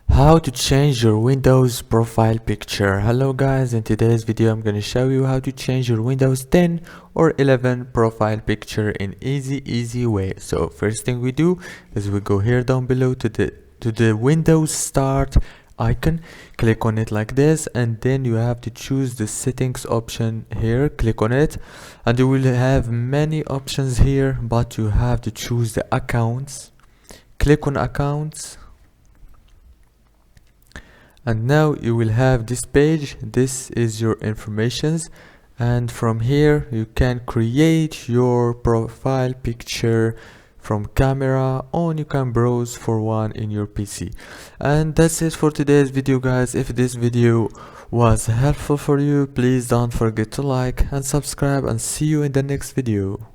How to change your Windows profile picture. Hello guys, in today's video I'm going to show you how to change your Windows 10 or 11 profile picture in easy way. So first thing we do is we go here down below to the Windows Start icon, click on it like this, and then you have to choose the settings option here. Click on it and you will have many options here, but you have to choose the accounts. Click on accounts. And now you will have this page. This is your informations, and from here you can create your profile picture from camera, or you can browse for one in your PC. And that's it for today's video guys. If this video was helpful for you, please don't forget to like and subscribe, and see you in the next video.